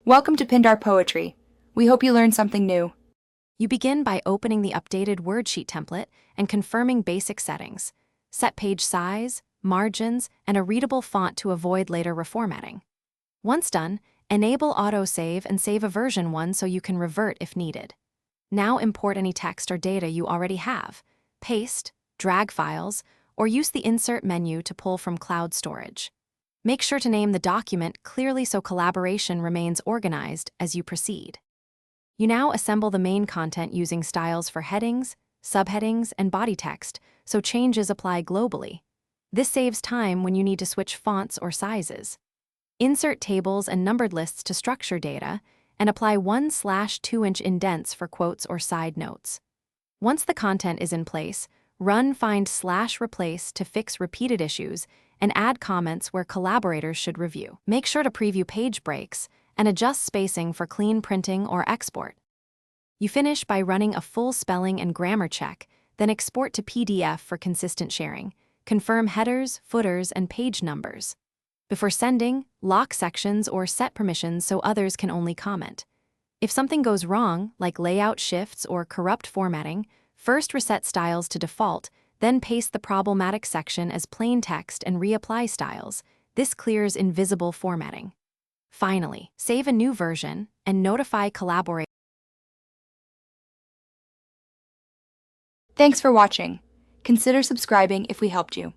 Welcome to Pindar Poetry. We hope you learned something new. You begin by opening the updated wordsheet template and confirming basic settings. Set page size, margins, and a readable font to avoid later reformatting. Once done, enable autosave and save a version 1 so you can revert if needed. Now import any text or data you already have, paste, drag files, or use the Insert menu to pull from cloud storage. Make sure to name the document clearly so collaboration remains organized as you proceed. You now assemble the main content using styles for headings, subheadings, and body text, so changes apply globally. This saves time when you need to switch fonts or sizes. Insert tables and numbered lists to structure data, and apply 1/2-inch indents for quotes or side notes. Once the content is in place, run find/replace to fix repeated issues and add comments where collaborators should review. Make sure to preview page breaks and adjust spacing for clean printing or export. You finish by running a full spelling and grammar check, then export to PDF for consistent sharing. Confirm headers, footers, and page numbers. Before sending, lock sections or set permissions so others can only comment. If something goes wrong, like layout shifts or corrupt formatting, first reset styles to default, then paste the problematic section as plain text and reapply styles. This clears invisible formatting. Finally, save a new version and notify collaborators. Thanks for watching. Consider subscribing if we helped you.